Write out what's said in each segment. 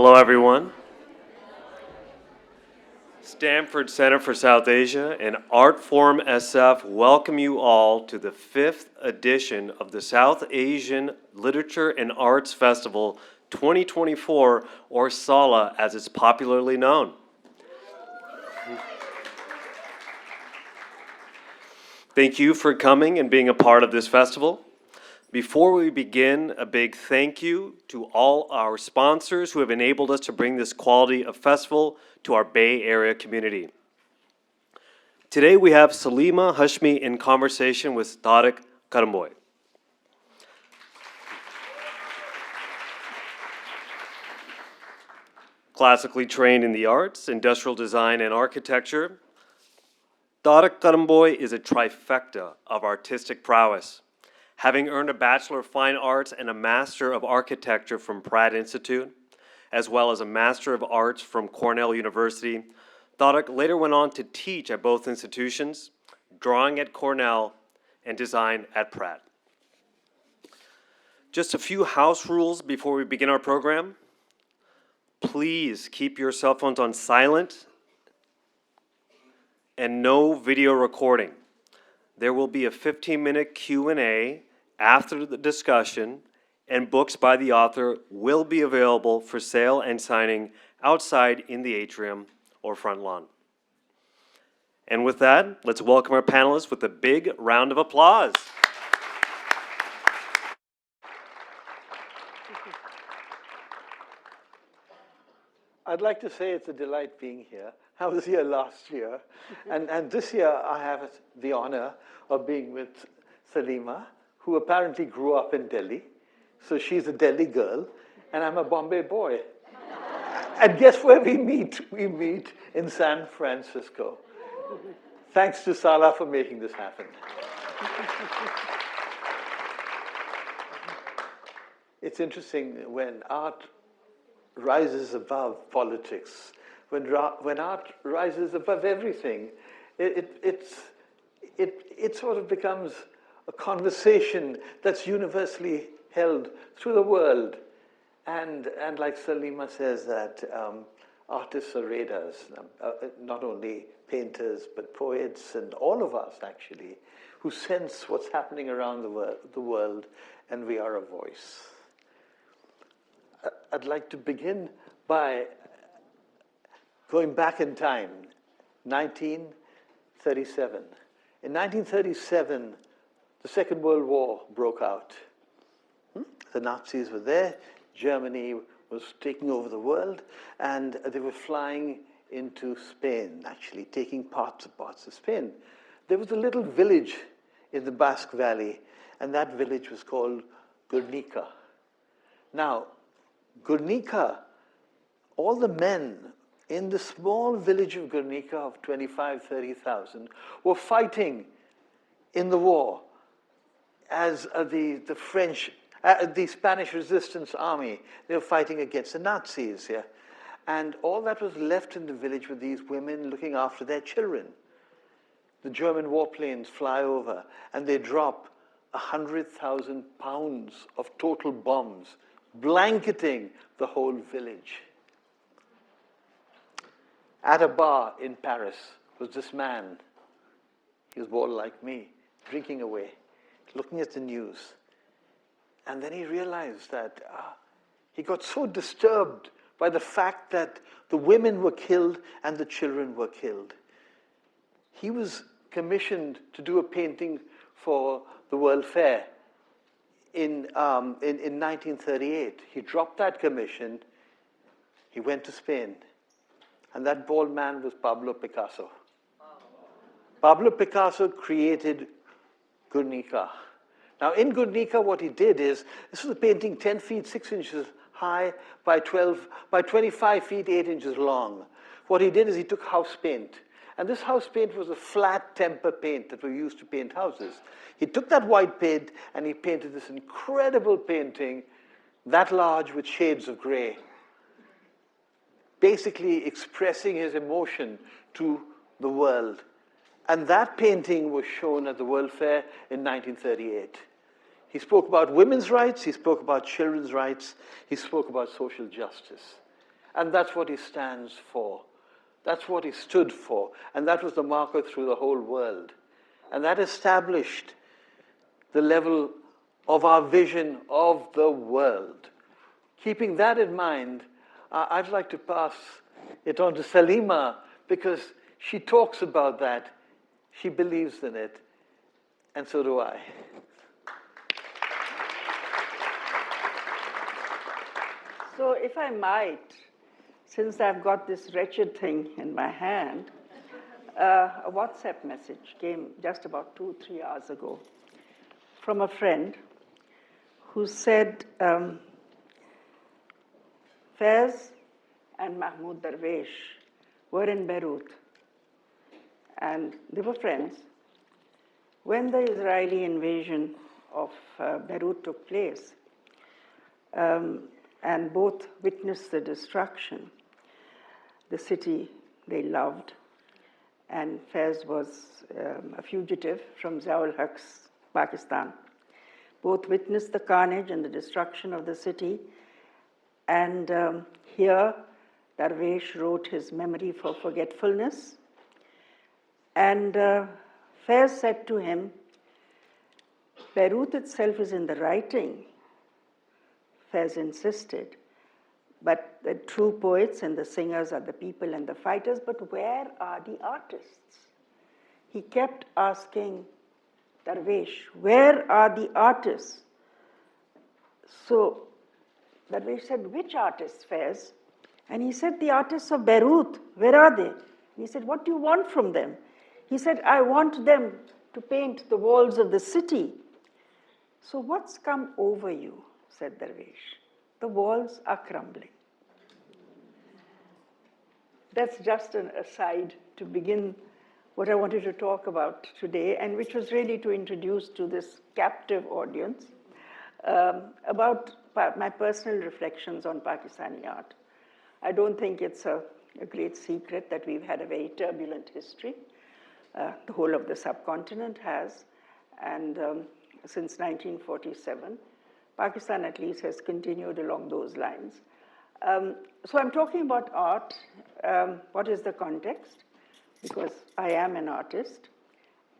Hello, everyone. Stanford Center for South Asia and Artforum SF welcome you all to the 5th edition of the South Asian Literature and Arts Festival 2024, or SALA as it's popularly known. Thank you for coming and being a part of this festival. Before we begin, a big thank you to all our sponsors who have enabled us to bring this quality of festival to our Bay Area community. Today we have Salima Hashmi in conversation with Tarik Currimbhoy. Classically trained in the arts, industrial design, and architecture, Tarik Currimbhoy is a trifecta of artistic prowess. Having earned a Bachelor of Fine Arts and a Master of Architecture from Pratt Institute, as well as a Master of Arts from Cornell University, Tarik later went on to teach at both institutions, drawing at Cornell and design at Pratt. Just a few house rules before we begin our program. Please keep your cell phones on silent and no video recording. There will be a 15-minute Q&A after the discussion, and books by the author will be available for sale and signing outside in the atrium or front lawn. And with that, let's welcome our panelists with a big round of applause. I'd like to say it's a delight being here. I was here last year, and this year I have the honor of being with Salima, who apparently grew up in Delhi. So she's a Delhi girl, and I'm a Bombay boy. And guess where we meet? We meet in San Francisco. Thanks to Sala for making this happen. It's interesting when art rises above politics, when art rises above everything, it sort of becomes a conversation that's universally held through the world. And like Salima says, that artists are radars, not only painters, but poets, and all of us, actually, who sense what's happening around the world, and we are a voice. I'd like to begin by going back in time, 1937. In 1937, the Second World War broke out. The Nazis were there, Germany was taking over the world, and they were flying into Spain, actually, taking parts of Spain. There was a little village in the Basque Valley, and that village was called Guernica. Now, Guernica, all the men in the small village of Guernica of 25,000-30,000 were fighting in the war as the French, the Spanish resistance army. They were fighting against the Nazis, yeah? And all that was left in the village were these women looking after their children. The German warplanes fly over, and they drop 100,000 pounds of total bombs, blanketing the whole village. At a bar in Paris was this man. He was born like me, drinking away, looking at the news. And then he realized that he got so disturbed by the fact that the women were killed and the children were killed. He was commissioned to do a painting for the World Fair in 1938. He dropped that commission. He went to Spain. And that bald man was Pablo Picasso. Pablo Picasso created Guernica. Now, in Guernica, what he did is, this was a painting 10 feet, 6 inches high by 25 feet, 8 inches long. What he did is he took house paint. And this house paint was a flat temper paint that we used to paint houses. He took that white paint and he painted this incredible painting, that large with shades of gray, basically expressing his emotion to the world. And that painting was shown at the World Fair in 1938. He spoke about women's rights, he spoke about children's rights, he spoke about social justice. And that's what he stands for. That's what he stood for. And that was the marker through the whole world. And that established the level of our vision of the world. Keeping that in mind, I'd like to pass it on to Salima, because she talks about that. She believes in it. And so do I. So if I might, since I've got this wretched thing in my hand, a WhatsApp message came just about 2-3 hours ago from a friend who said, Faiz and Mahmoud Darwish were in Beirut, and they were friends. When the Israeli invasion of Beirut took place, and both witnessed the destruction, the city they loved, and Faiz was a fugitive from Zia-ul-Haq's Pakistan. Both witnessed the carnage and the destruction of the city, and here Darwish wrote his Memory for Forgetfulness, and Faiz said to him, Beirut itself is in the writing, Faiz insisted, but the true poets and the singers are the people and the fighters, but where are the artists? He kept asking Darwish, where are the artists? So Darwish said, which artists, Faiz? And he said, the artists of Beirut, where are they? And he said, what do you want from them? He said, I want them to paint the walls of the city. So what's come over you? Said Darwish. The walls are crumbling. That's just an aside to begin what I wanted to talk about today, and which was really to introduce to this captive audience about my personal reflections on Pakistani art. I don't think it's a great secret that we've had a very turbulent history. The whole of the subcontinent has, and since 1947, Pakistan at least has continued along those lines. So I'm talking about art. What is the context? Because I am an artist.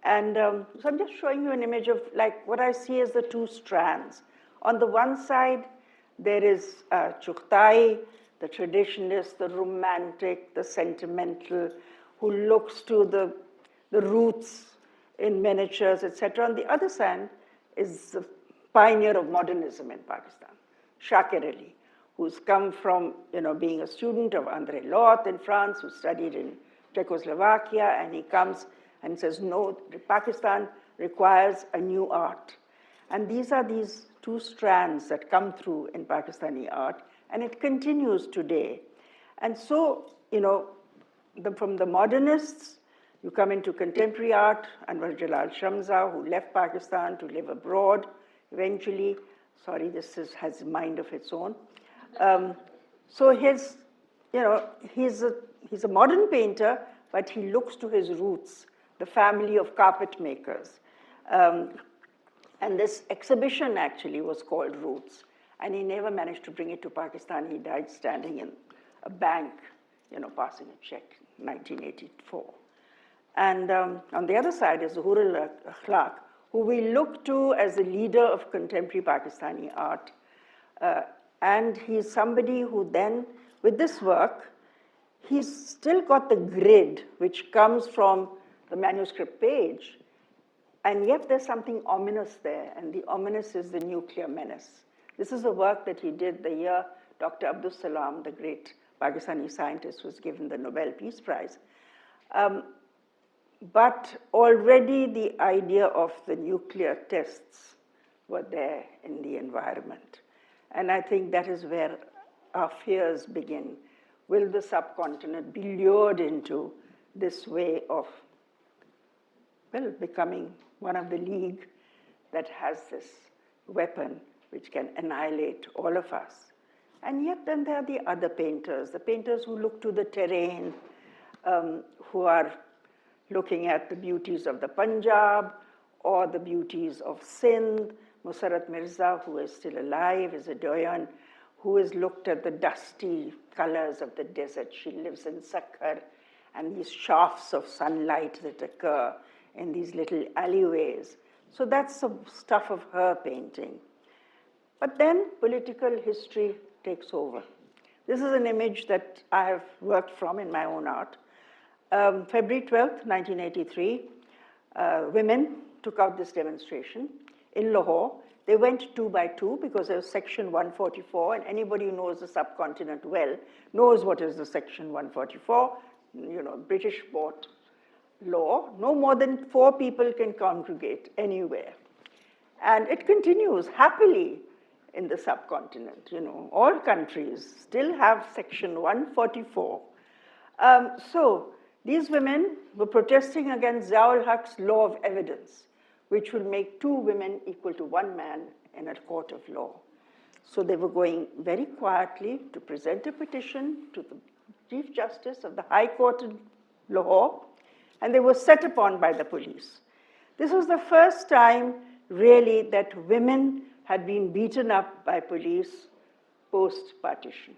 And so I'm just showing you an image of like what I see as the two strands. On the one side, there is Chughtai, the traditionalist, the romantic, the sentimental, who looks to the roots in miniatures, etc. On the other side is the pioneer of modernism in Pakistan, Shakir Ali, who's come from being a student of André Lot in France, who studied in Czechoslovakia, and he comes and says, no, Pakistan requires a new art. And these are these two strands that come through in Pakistani art, and it continues today. And so, from the modernists, you come into contemporary art, Anwar Jalal Shamsa, who left Pakistan to live abroad eventually. Sorry, this has a mind of its own. So he's a modern painter, but he looks to his roots, the family of carpet makers. And this exhibition actually was called Roots, and he never managed to bring it to Pakistan. He died standing in a bank, passing a check in 1984. And on the other side is Zuhur al-Akhlaq, who we look to as the leader of contemporary Pakistani art. And he's somebody who then, with this work, he's still got the grid, which comes from the manuscript page, and yet there's something ominous there, and the ominous is the nuclear menace. This is a work that he did the year Dr. Abdul Salam, the great Pakistani scientist, was given the Nobel Peace Prize. But already the idea of the nuclear tests were there in the environment. And I think that is where our fears begin. Will the subcontinent be lured into this way of, becoming one of the league that has this weapon which can annihilate all of us? And yet then there are the other painters, the painters who look to the terrain, who are looking at the beauties of the Punjab or the beauties of Sindh. Musarrat Mirza, who is still alive, is a doyen who has looked at the dusty colors of the desert. She lives in Sakkar, and these shafts of sunlight that occur in these little alleyways. So that's the stuff of her painting. But then political history takes over. This is an image that I have worked from in my own art. February 12th, 1983, women took out this demonstration in Lahore. They went 2 by 2 because there was Section 144, and anybody who knows the subcontinent well knows what is the Section 144, British-bought law. No more than 4 people can congregate anywhere. And it continues happily in the subcontinent. All countries still have Section 144. So these women were protesting against Ziaul Haq's law of evidence, which would make 2 women equal to 1 man in a court of law. So they were going very quietly to present a petition to the Chief Justice of the High Court in Lahore, and they were set upon by the police. This was the first time, really, that women had been beaten up by police post-partition.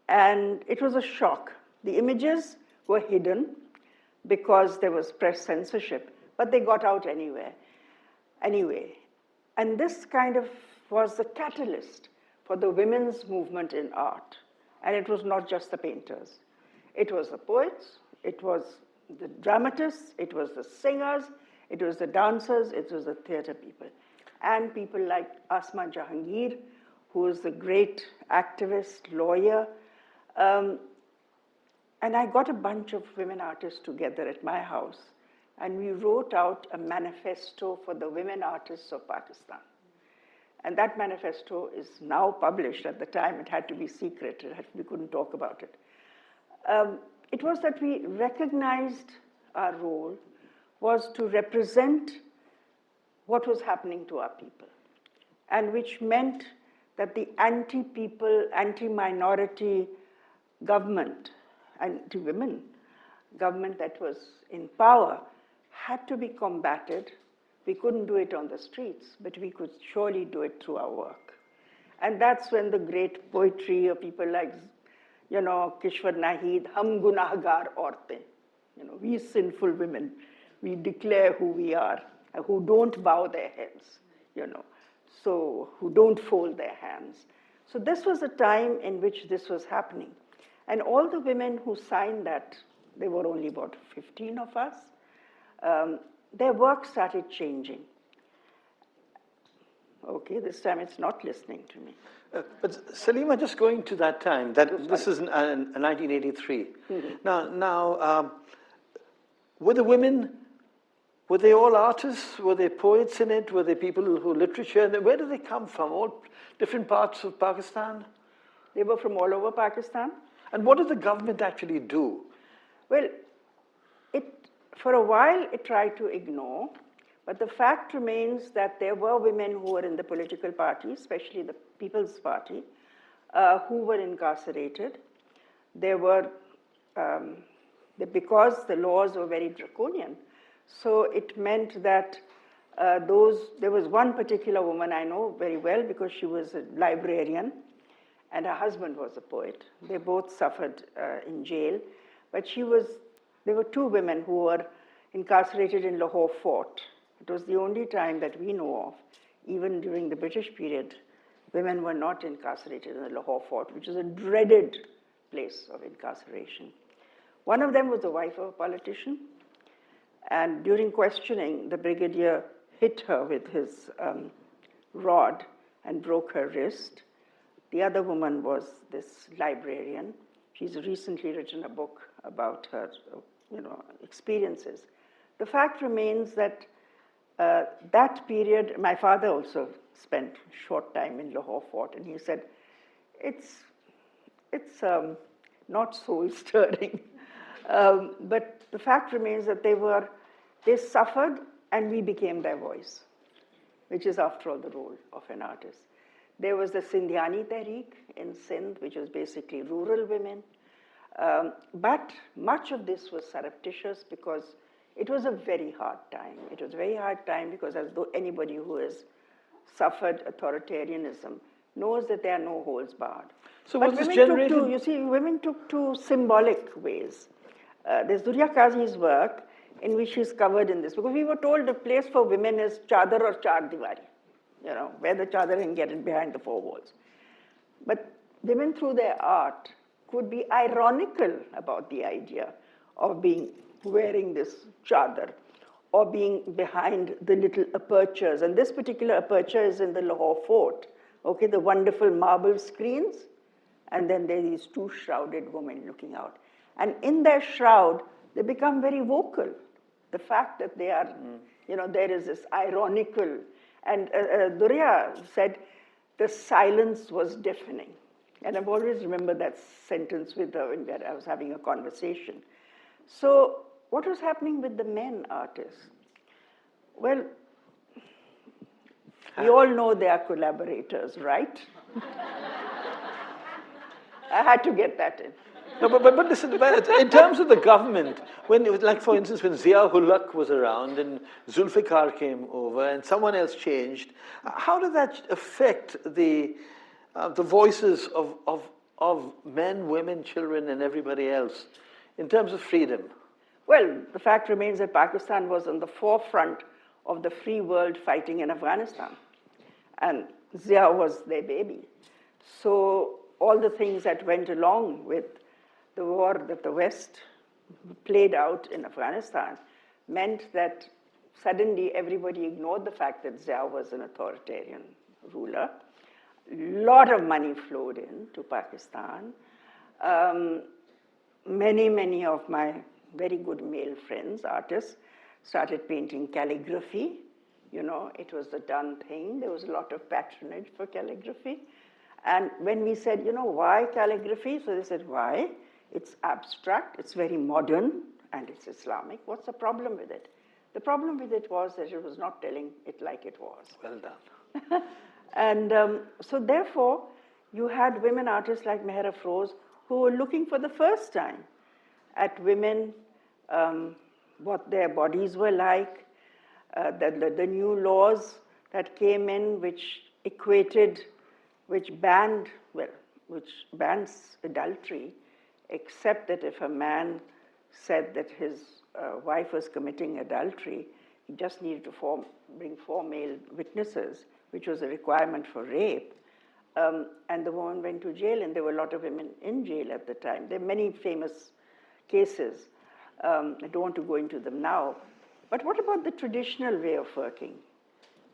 And it was a shock. The images were hidden because there was press censorship, but they got out anyway. And this kind of was the catalyst for the women's movement in art. And it was not just the painters. It was the poets, it was the dramatists, it was the singers, it was the dancers, it was the theater people. And people like Asma Jahangir, who was the great activist, lawyer. And I got a bunch of women artists together at my house, and we wrote out a manifesto for the women artists of Pakistan. And that manifesto is now published. At the time, it had to be secret. We couldn't talk about it. It was that we recognized our role was to represent what was happening to our people, and which meant that the anti-people, anti-minority government, anti-women government that was in power had to be combated. We couldn't do it on the streets, but we could surely do it through our work. And that's when the great poetry of people like, Kishwar Naheed, Hum Gunahgar Aurtein, we sinful women, we declare who we are, who don't bow their heads, so who don't fold their hands. So this was a time in which this was happening. And all the women who signed that, there were only about 15 of us, their work started changing. Okay, this time it's not listening to me. But Salima, just going to that time, this is 1983. Mm-hmm. Now, were the women, were they all artists? Were they poets in it? Were they people who literature? Where do they come from? All different parts of Pakistan? They were from all over Pakistan. And what did the government actually do? Well, for a while it tried to ignore, but the fact remains that there were women who were in the political party, especially the People's Party, who were incarcerated. There were, because the laws were very draconian, so it meant that there was one particular woman I know very well because she was a librarian, and her husband was a poet. They both suffered in jail, but there were 2 women who were incarcerated in Lahore Fort. It was the only time that we know of, even during the British period, women were not incarcerated in the Lahore Fort, which is a dreaded place of incarceration. One of them was the wife of a politician, and during questioning, the brigadier hit her with his rod and broke her wrist. The other woman was this librarian. She's recently written a book about her, experiences. The fact remains that that period, my father also spent a short time in Lahore Fort, and he said, it's not soul-stirring. But the fact remains that they suffered, and we became their voice, which is, after all, the role of an artist. There was the Sindhyani Tahreek in Sindh, which was basically rural women. But much of this was surreptitious because it was a very hard time. It was a very hard time because, as though anybody who has suffered authoritarianism knows that there are no holds barred. So But was this women generated? took to, you see, women took to symbolic ways. There's Durya Kazi's work in which she's covered in this, because we were told the place for women is chadar or char diwari, you know, wear the chadar and get it behind the four walls. But women through their art could be ironical about the idea of being wearing this chadar or being behind the little apertures. And this particular aperture is in the Lahore fort, okay, the wonderful marble screens, and then there are these two shrouded women looking out. And in their shroud, they become very vocal. The fact that they are, you know, there is this ironical, and Durya said, the silence was deafening. And I've always remembered that sentence with her when I was having a conversation. So what was happening with the men artists? Well, we all know they are collaborators, right? I had to get that in. No, but listen, in terms of the government, when it was like, for instance, when Zia-ul Haq was around and Zulfikar came over and someone else changed, how did that affect the voices of men, women, children, and everybody else in terms of freedom? Well, the fact remains that Pakistan was on the forefront of the free world fighting in Afghanistan. And Zia was their baby. So all the things that went along with the war that the West played out in Afghanistan meant that suddenly everybody ignored the fact that Zia was an authoritarian ruler. A lot of money flowed in to Pakistan. Many of my very good male friends, artists, started painting calligraphy. You know, it was the done thing. There was a lot of patronage for calligraphy. And when we said, you know, why calligraphy? So they said, why? It's abstract, it's very modern, and it's Islamic. What's the problem with it? The problem with it was that it was not telling it like it was. Well done. And so therefore, you had women artists like Meher Afroz who were looking for the first time at women, what their bodies were like, the new laws that came in which equated, which bans adultery, except that if a man said that his wife was committing adultery, he just needed to bring 4 male witnesses, which was a requirement for rape. And the woman went to jail, and there were a lot of women in jail at the time. There are many famous cases. I don't want to go into them now. But what about the traditional way of working?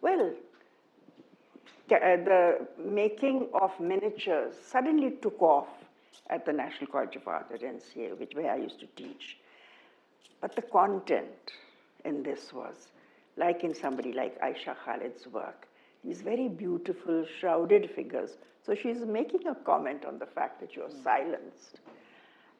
Well, the making of miniatures suddenly took off at the National College of Art at NCA, where I used to teach. But the content in this was, like in somebody like Aisha Khalid's work, these very beautiful shrouded figures. So she's making a comment on the fact that you're silenced.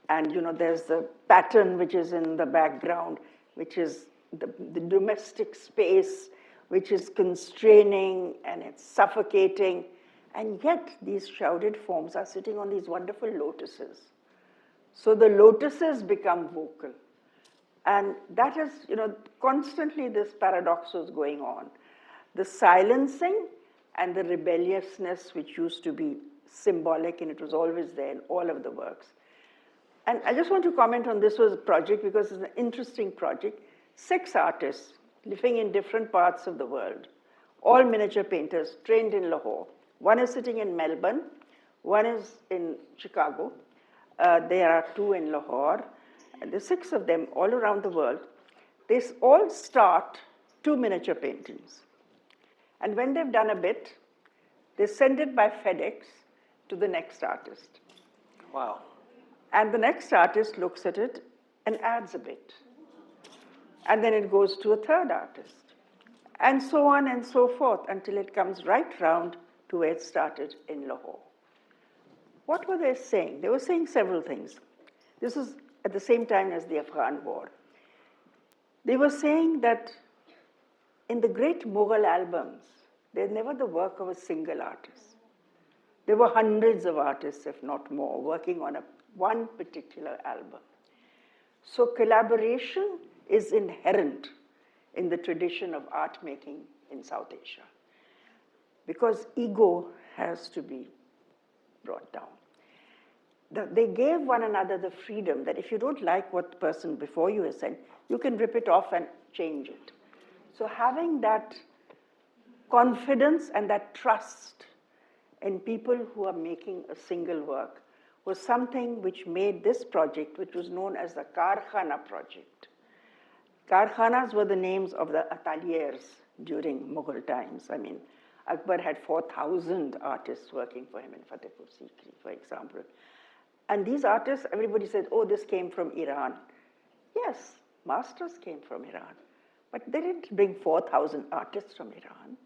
And you know, there's the pattern which is in the background, which is the domestic space, which is constraining and it's suffocating. And yet these shrouded forms are sitting on these wonderful lotuses. So the lotuses become vocal. And that is, you know, constantly this paradox was going on. The silencing and the rebelliousness, which used to be symbolic, and it was always there in all of the works. And I just want to comment on this was a project because it's an interesting project. 6 artists living in different parts of the world, all miniature painters trained in Lahore. One is sitting in Melbourne, one is in Chicago. There are 2 in Lahore. And the 6 of them all around the world. They all start 2 miniature paintings. And when they've done a bit, they send it by FedEx to the next artist. Wow. And the next artist looks at it and adds a bit. And then it goes to a third artist. And so on and so forth until it comes right round to where it started in Lahore. What were they saying? They were saying several things. This was at the same time as the Afghan war. They were saying that in the great Mughal albums, there's never the work of a single artist. There were hundreds of artists, if not more, working on one particular album. So collaboration is inherent in the tradition of art making in South Asia. because ego has to be brought down. They gave one another the freedom that if you don't like what the person before you has said, you can rip it off and change it. So having that confidence and that trust in people who are making a single work was something which made this project, which was known as the Karkhana project. Karkhanas were the names of the ateliers during Mughal times. I mean, Akbar had 4,000 artists working for him in Fatehpur Sikri, for example. And these artists, everybody said, oh, this came from Iran. Yes, masters came from Iran. But they didn't bring 4,000 artists from Iran.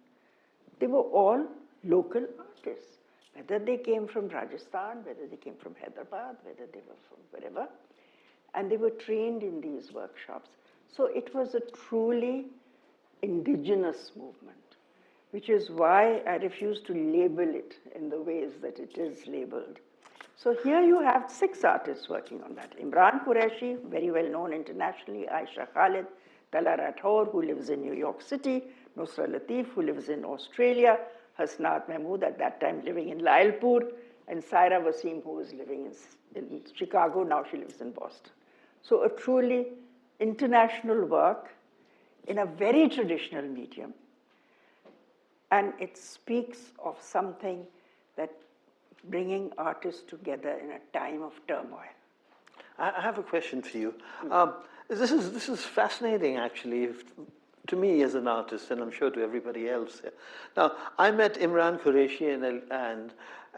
They were all local artists, whether they came from Rajasthan, whether they came from Hyderabad, whether they were from wherever. And they were trained in these workshops. So it was a truly indigenous movement, which is why I refuse to label it in the ways that it is labeled. So here you have 6 artists working on that. Imran Qureshi, very well known internationally, Aisha Khalid, Tala Rathore, who lives in New York City, Nusra Latif, who lives in Australia, Hasnat Mahmood, at that time living in Lailpur, and Saira Wasim, who was living in Chicago, now she lives in Boston. So a truly international work in a very traditional medium, and it speaks of something that bringing artists together in a time of turmoil. I have a question for you. This is fascinating, actually, to me as an artist, and I'm sure to everybody else. Now, I met Imran Qureshi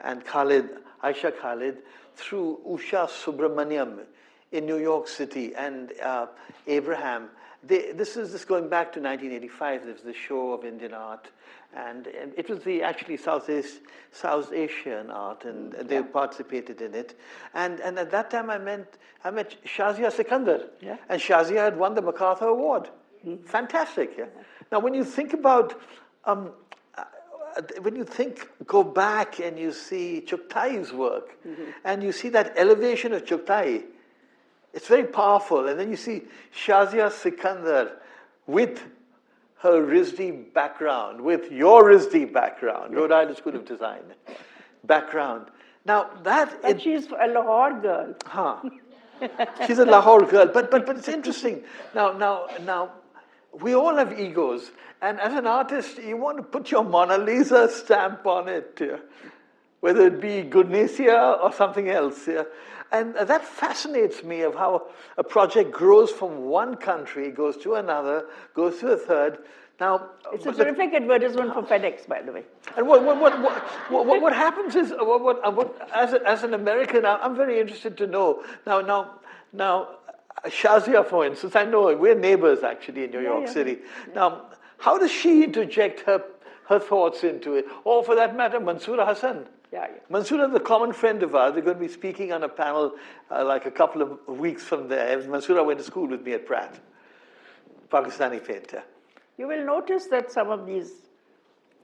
and Khalid, Aisha Khalid, through Usha Subramaniam in New York City, and Abraham. This is going back to 1985. There was the show of Indian art, and it was actually South Asian art, and they participated in it. And at that time, I met Shazia Sikandar, and Shazia had won the MacArthur Award. Fantastic. Yeah. Now, when you think about, go back and you see Chughai's work, and you see that elevation of Chughai, it's very powerful. And then you see Shazia Sikandar with her RISD background, with your RISD background, Rhode Island School of Design background. Now But she's a Lahore girl. She's a Lahore girl, but it's interesting. Now, we all have egos, and as an artist, you want to put your Mona Lisa stamp on it, whether it be Gurnesia or something else. And that fascinates me of how a project grows from one country, goes to another, goes to a third. Now, it's a terrific advertisement for FedEx, by the way. And what happens is, as an American, I'm very interested to know. Now, Shazia, for instance, I know we're neighbors actually in New York City. Now, how does she interject her thoughts into it? Or for that matter, Mansoora Hassan. Mansoora is a common friend of ours. They're going to be speaking on a panel like a couple of weeks from there. Mansoora went to school with me at Pratt, Pakistani painter. You will notice that some of these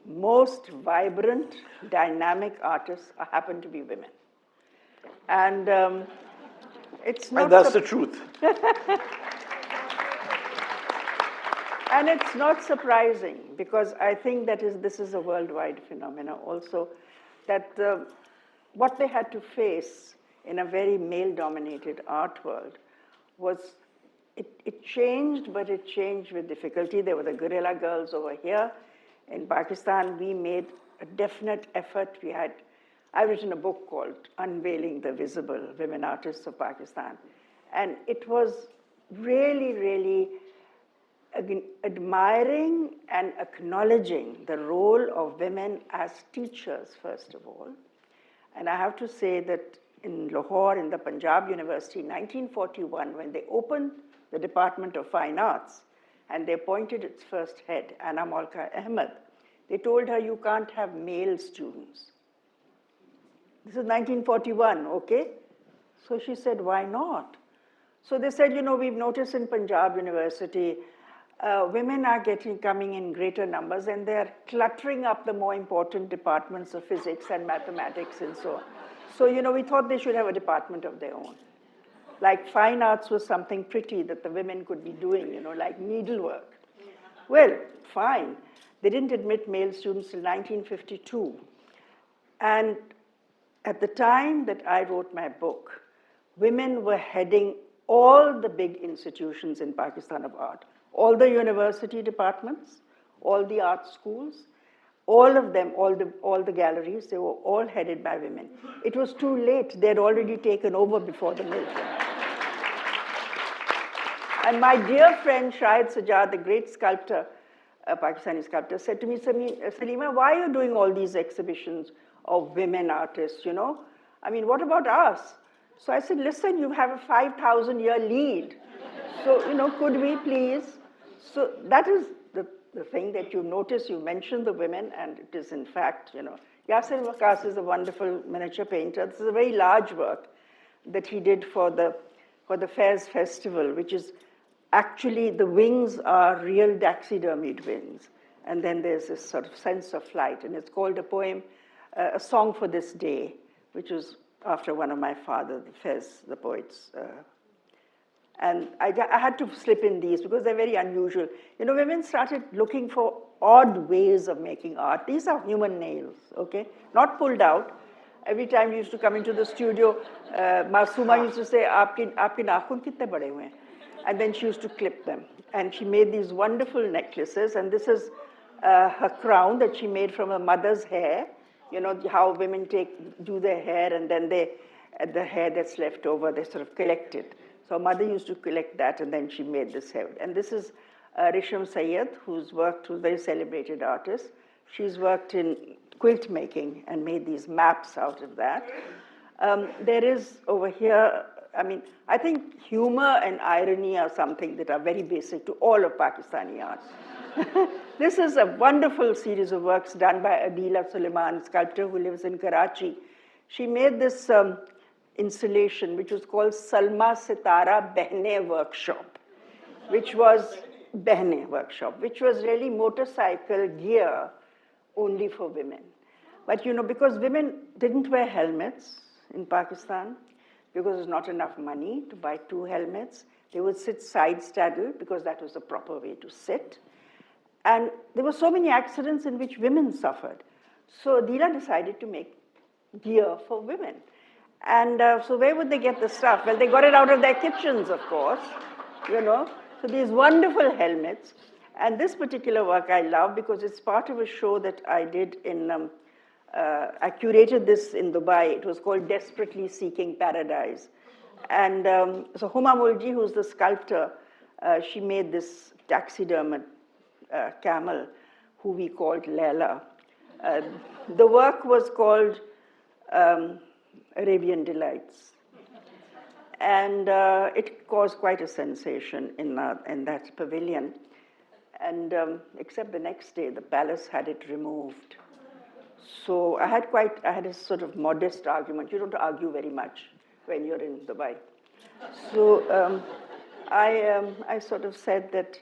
most vibrant, dynamic artists happen to be women. And it's not... And that's the truth. And it's not surprising, because I think that this is a worldwide phenomenon also, that what they had to face in a very male-dominated art world was, it changed, but it changed with difficulty. There were the guerrilla girls over here. In Pakistan, we made a definite effort. I've written a book called Unveiling the Visible, Women Artists of Pakistan. And it was really, really admiring and acknowledging the role of women as teachers, first of all. And I have to say that in Lahore, in the Punjab University, in 1941, when they opened the Department of Fine Arts, and they appointed its first head, Anna Molka Ahmed, they told her, you can't have male students. This is 1941, okay? So she said, why not? So they said, we've noticed in Punjab University, women are coming in greater numbers, and they're cluttering up the more important departments of physics and mathematics and so on. So, we thought they should have a department of their own. Like fine arts was something pretty that the women could be doing, like needlework. Well, fine. They didn't admit male students till 1952. And at the time that I wrote my book, women were heading all the big institutions in Pakistan of art, all the university departments, all the art schools, all of them, all the galleries, they were all headed by women. It was too late. They had already taken over before the military. And my dear friend Shahid Sajjad, the great sculptor, Pakistani sculptor, said to me, Salima, why are you doing all these exhibitions of women artists, you know? I mean, what about us? So I said, listen, you have a 5,000-year lead. So, you know, could we please? So that is the thing that you notice. You mentioned the women, and it is in fact, you know, Yasir Waqas is a wonderful miniature painter. This is a very large work that he did for the Faiz Festival, which is actually, the wings are real taxidermied wings. And then there's this sort of sense of flight. And it's called a poem, A Song for This Day, which was after one of my father, Faiz, the poets. And I had to slip in these because they're very unusual. You know, women started looking for odd ways of making art. These are human nails, okay? Not pulled out. Every time you used to come into the studio, Masuma used to say, Aapke naakhun kitne bade hue hain? And then she used to clip them. And she made these wonderful necklaces. And this is her crown that she made from her mother's hair. You know, how women do their hair, and then the hair that's left over, they sort of collect it. So mother used to collect that, and then she made this hair. And this is Risham Sayed, who's a very celebrated artist. She's worked in quilt making and made these maps out of that. There is over here, I mean, I think humor and irony are something that are very basic to all of Pakistani art. This is a wonderful series of works done by Adila Suleiman, sculptor who lives in Karachi. She made this installation, which was called Salma Sitara Behne Workshop, which was really motorcycle gear only for women. But, you know, because women didn't wear helmets in Pakistan, because there's not enough money to buy 2 helmets, they would sit side straddle because that was the proper way to sit. And there were so many accidents in which women suffered. So Adila decided to make gear for women. And so where would they get the stuff? Well, they got it out of their kitchens, of course, you know. So these wonderful helmets. And this particular work I love because it's part of a show that I did in, I curated this in Dubai. It was called Desperately Seeking Paradise. And so Huma Mulji, who's the sculptor, she made this taxidermed camel, who we called Leila. The work was called Arabian Delights. And it caused quite a sensation in that pavilion. And except the next day, the palace had it removed. So I had a sort of modest argument. You don't argue very much when you're in Dubai. So I sort of said that,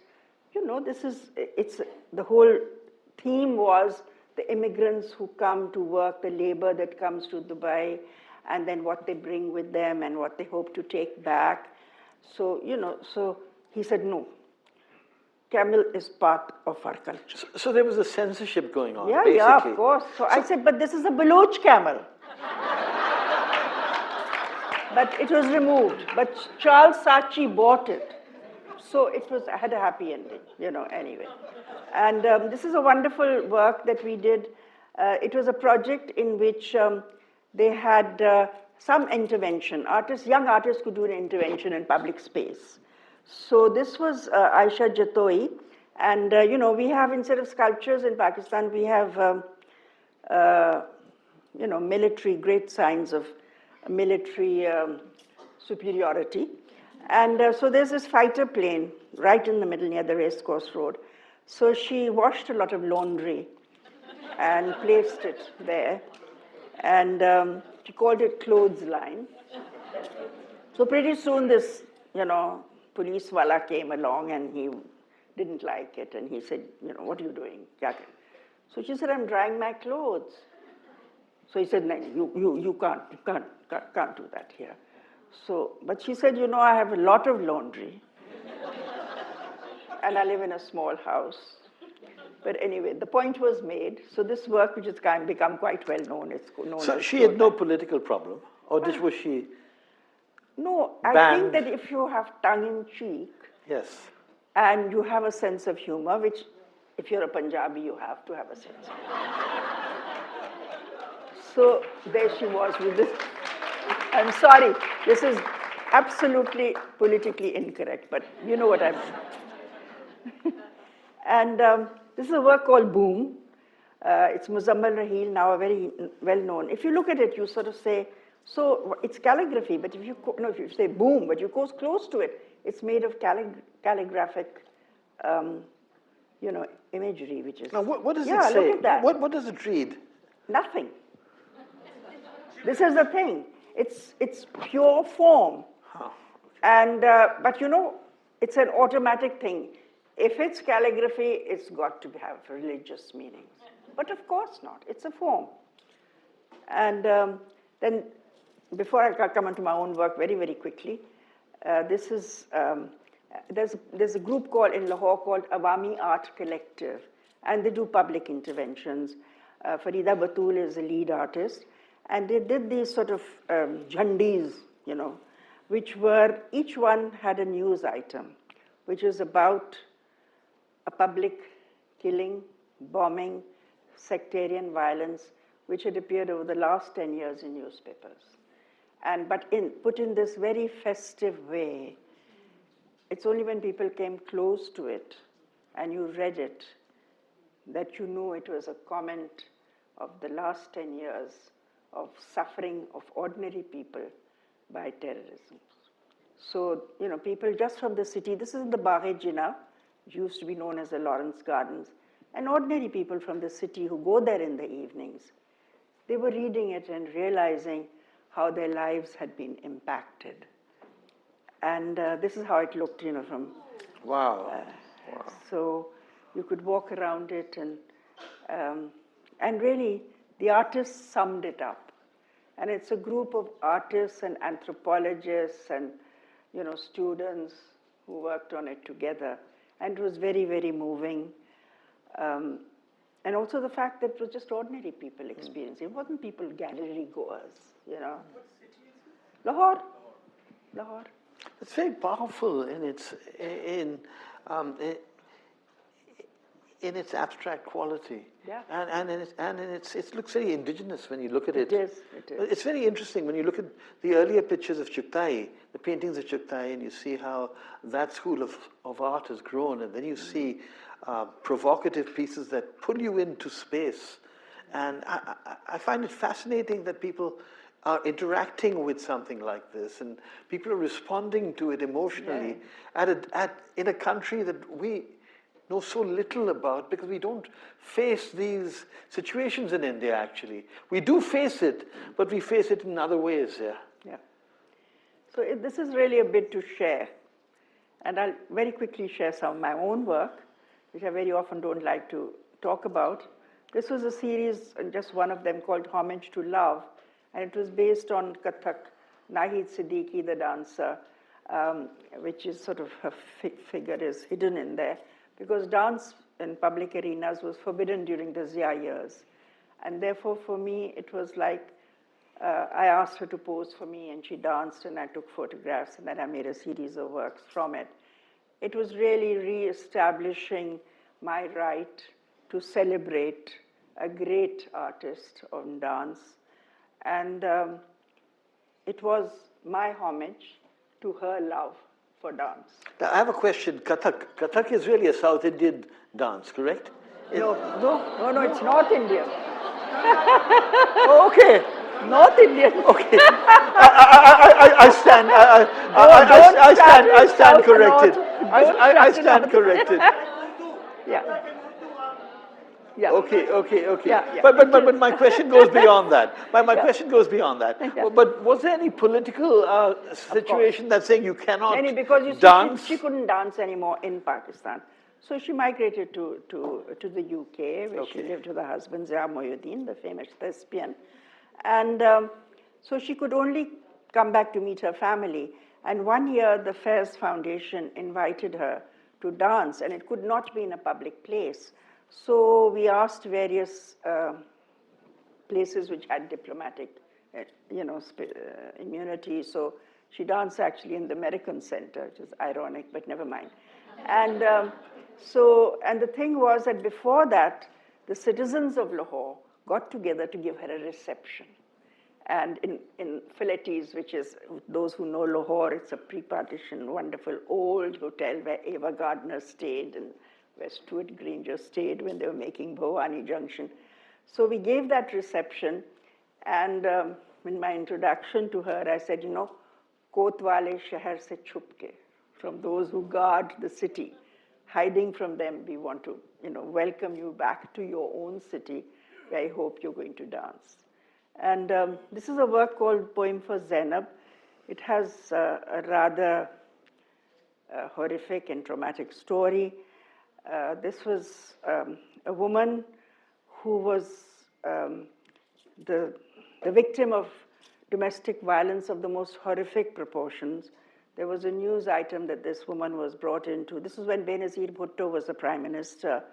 you know, the whole theme was the immigrants who come to work, the labor that comes to Dubai, and then what they bring with them and what they hope to take back. So, you know, so he said, no, camel is part of our culture. So there was a censorship going on, yeah, basically. Yeah, of course. So I said, but this is a Baloch camel. But it was removed. But Charles Saatchi bought it. So it had a happy ending, you know, anyway. And this is a wonderful work that we did. It was a project in which they had some intervention. Young artists could do an intervention in public space. So this was Aisha Jatoi. And, you know, we have, instead of sculptures in Pakistan, we have, you know, great signs of military superiority. And so there's this fighter plane right in the middle near the racecourse road. So she washed a lot of laundry and placed it there. And she called it clothesline. So pretty soon this, you know, police wala came along and he didn't like it. And he said, you know, what are you doing? So she said, I'm drying my clothes. So he said, no, you can't do that here. So, but she said, you know, I have a lot of laundry. And I live in a small house. But anyway, the point was made. So this work, which has become quite well known, it's known So as she had no political problem, or was she? No, I banned? think that if you have tongue in cheek Yes. and you have a sense of humor, which if you're a Punjabi, you have to have a sense of humor. So there she was with this. I'm sorry, this is absolutely politically incorrect, but you know what I mean. And this is a work called Boom. It's Muzammal Raheel, now a very well-known. If you look at it, you sort of say, so it's calligraphy, but if you say boom, but you go close to it, it's made of calligraphic, imagery, which is. Now, what does it yeah, say? Look at that. What does it read? Nothing. This is the thing. It's pure form. Oh. And, but it's an automatic thing. If it's calligraphy, it's got to have religious meanings. But of course not. It's a form. And then, before I come onto my own work very, very quickly, this is, there's a group in Lahore called Awami Art Collective, and they do public interventions. Farida Batul is the lead artist, and they did these sort of jhandis, which were, each one had a news item, which is about a public killing, bombing, sectarian violence, which had appeared over the last 10 years in newspapers. But put in this very festive way. It's only when people came close to it and you read it that you knew it was a comment of the last 10 years of suffering of ordinary people by terrorism. So, people just from the city, this is in the Bagh-e-Jinnah, which used to be known as the Lawrence Gardens, and ordinary people from the city who go there in the evenings, they were reading it and realizing how their lives had been impacted. And this is how it looked, from. Wow. Wow. So you could walk around it, and really, the artist summed it up. And it's a group of artists and anthropologists and, students who worked on it together. And it was very, very moving. And also the fact that it was just ordinary people experiencing. It wasn't people gallery goers, What city is it? Lahore. It's very powerful in its abstract quality. Yeah. And it looks very indigenous when you look at it. It is. It's very interesting when you look at the earlier pictures of Chuktai, the paintings of Chuktai, and you see how that school of art has grown, and then you see provocative pieces that pull you into space. And I find it fascinating that people are interacting with something like this, and people are responding to it emotionally in a country that we know so little about, because we don't face these situations in India, actually. We do face it, but we face it in other ways, Yeah. So this is really a bit to share. And I'll very quickly share some of my own work, which I very often don't like to talk about. This was a series, just one of them, called Homage to Love, and it was based on Kathak, Nahid Siddiqui, the dancer, which is sort of her figure is hidden in there, because dance in public arenas was forbidden during the Zia years. And therefore, for me, it was like, I asked her to pose for me, and she danced, and I took photographs, and then I made a series of works from it. It was really re-establishing my right to celebrate a great artist on dance. And it was my homage to her love for dance. Now, I have a question. Kathak is really a South Indian dance, correct? No, it's North Indian. Oh, okay. North Indian. Okay. I stand. I stand corrected. I stand corrected. Yeah. Yeah. Okay. Yeah. But my question goes beyond that. My Yeah. question goes beyond that. Yeah. But was there any political situation that's saying you cannot because you see, dance? she couldn't dance anymore in Pakistan. So she migrated to the UK, where she lived with her husband, Zia Mohyuddin, the famous thespian. And so she could only come back to meet her family. And one year, the Faiz Foundation invited her to dance, and it could not be in a public place. So we asked various places which had diplomatic, immunity. So she danced actually in the American Center, which is ironic, but never mind. And and the thing was that before that, the citizens of Lahore got together to give her a reception. And in Philates, which is, those who know Lahore, it's a pre-partition, wonderful old hotel where Ava Gardner stayed and where Stuart Granger stayed when they were making Bhowani Junction. So we gave that reception, and in my introduction to her, I said, Kotwale Shahar se chupke, from those who guard the city, hiding from them, we want to, welcome you back to your own city, where I hope you're going to dance. And this is a work called Poem for Zainab. It has a rather horrific and traumatic story. This was a woman who was the victim of domestic violence of the most horrific proportions. There was a news item that this woman was brought into. This is when Benazir Bhutto was the prime minister.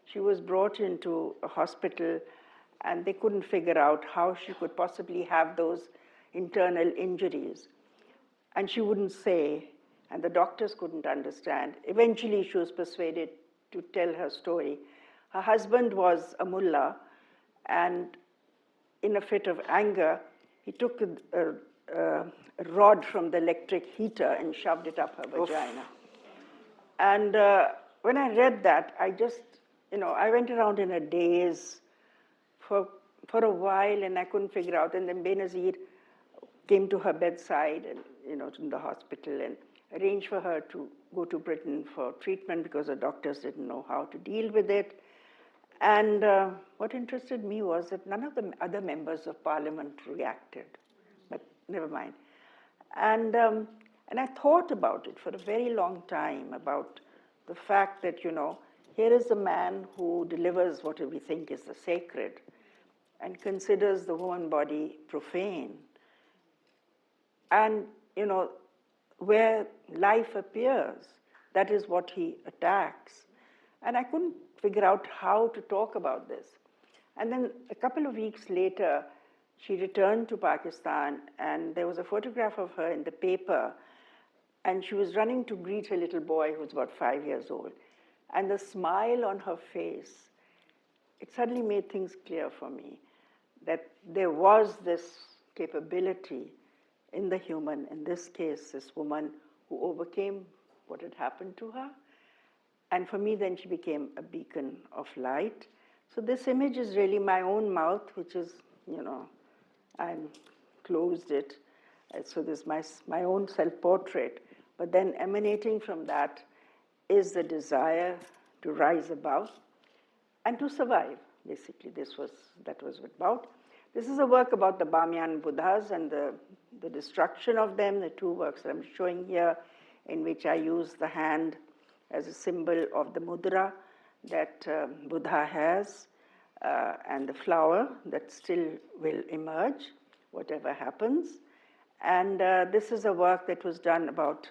She was brought into a hospital, and they couldn't figure out how she could possibly have those internal injuries. And she wouldn't say, and the doctors couldn't understand. Eventually, she was persuaded to tell her story. Her husband was a mullah, and in a fit of anger, he took a rod from the electric heater and shoved it up her vagina. And when I read that, I just, I went around in a daze for a while, and I couldn't figure out. And then Benazir came to her bedside, and in the hospital, and arranged for her to go to Britain for treatment because the doctors didn't know how to deal with it. And what interested me was that none of the other members of parliament reacted, but never mind. And I thought about it for a very long time, about the fact that, here is a man who delivers what we think is the sacred and considers the woman body profane. And, where life appears, that is what he attacks. And I couldn't figure out how to talk about this. And then a couple of weeks later, she returned to Pakistan, and there was a photograph of her in the paper, and she was running to greet her little boy who was about 5 years old. And the smile on her face, it suddenly made things clear for me that there was this capability in the human, in this case, this woman who overcame what had happened to her. And for me, then she became a beacon of light. So this image is really my own mouth, which is, I closed it. So this is my own self-portrait. But then emanating from that is the desire to rise above and to survive. Basically, that was about. This is a work about the Bamyan Buddhas and the destruction of them, the two works that I'm showing here, in which I use the hand as a symbol of the mudra that Buddha has, and the flower that still will emerge, whatever happens. And this is a work that was done about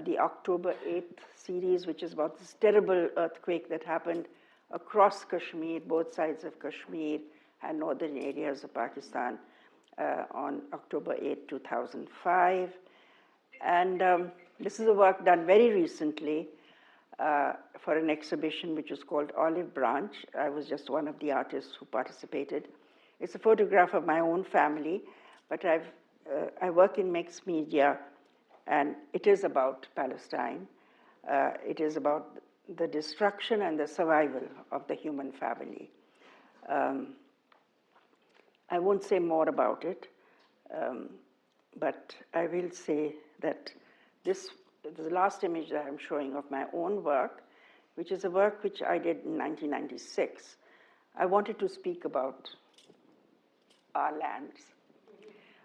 the October 8th series, which is about this terrible earthquake that happened across Kashmir, both sides of Kashmir and northern areas of Pakistan on October 8, 2005. And this is a work done very recently for an exhibition which was called Olive Branch. I was just one of the artists who participated. It's a photograph of my own family, but I work in mixed media, and it is about Palestine. It is about the destruction and the survival of the human family. I won't say more about it, but I will say that this is the last image that I'm showing of my own work, which is a work which I did in 1996. I wanted to speak about our lands,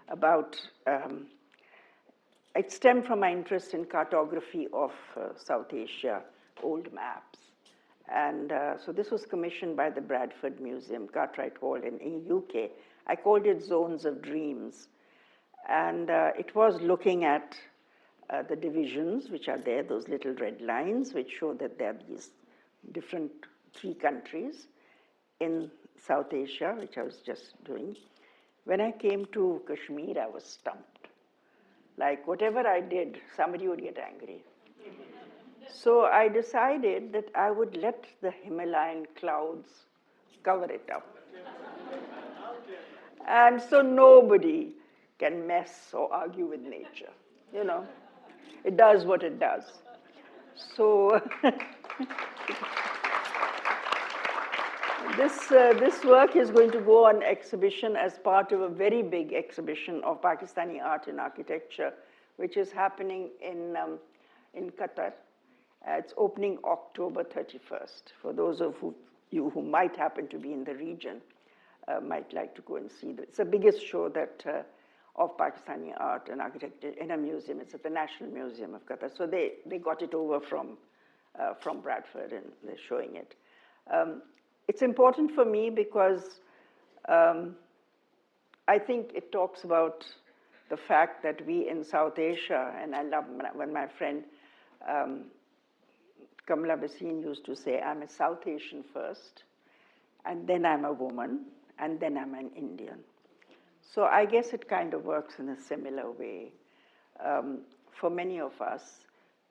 about, it stemmed from my interest in cartography of South Asia, old maps. And so this was commissioned by the Bradford Museum, Cartwright Hall in UK. I called it Zones of Dreams. And it was looking at the divisions which are there, those little red lines, which show that there are these different 3 countries in South Asia, which I was just doing. When I came to Kashmir, I was stumped. Like whatever I did, somebody would get angry. So I decided that I would let the Himalayan clouds cover it up. And so nobody can mess or argue with nature, you know. It does what it does. So this work is going to go on exhibition as part of a very big exhibition of Pakistani art and architecture, which is happening in Qatar. It's opening October 31st. For those of you who might happen to be in the region, might like to go and see it. It's the biggest show that of Pakistani art and architecture in a museum. It's at the National Museum of Qatar. So they got it over from Bradford, and they're showing it. It's important for me because I think it talks about the fact that we in South Asia, and I love when my friend Kamala Basin used to say, I'm a South Asian first, and then I'm a woman, and then I'm an Indian. So I guess it kind of works in a similar way for many of us,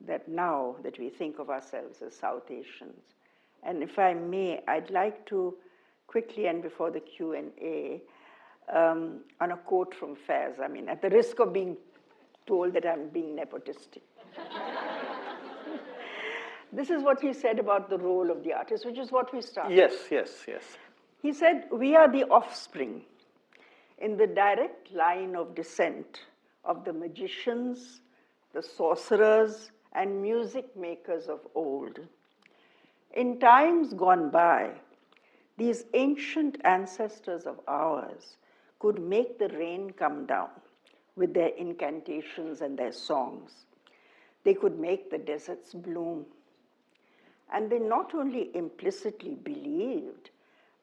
that now that we think of ourselves as South Asians. And if I may, I'd like to quickly, and before the Q&A, on a quote from Faiz, I mean, at the risk of being told that I'm being nepotistic. This is what he said about the role of the artist, which is what we started. Yes, yes, yes. He said, we are the offspring in the direct line of descent of the magicians, the sorcerers, and music makers of old. In times gone by, these ancient ancestors of ours could make the rain come down with their incantations and their songs. They could make the deserts bloom. And they not only implicitly believed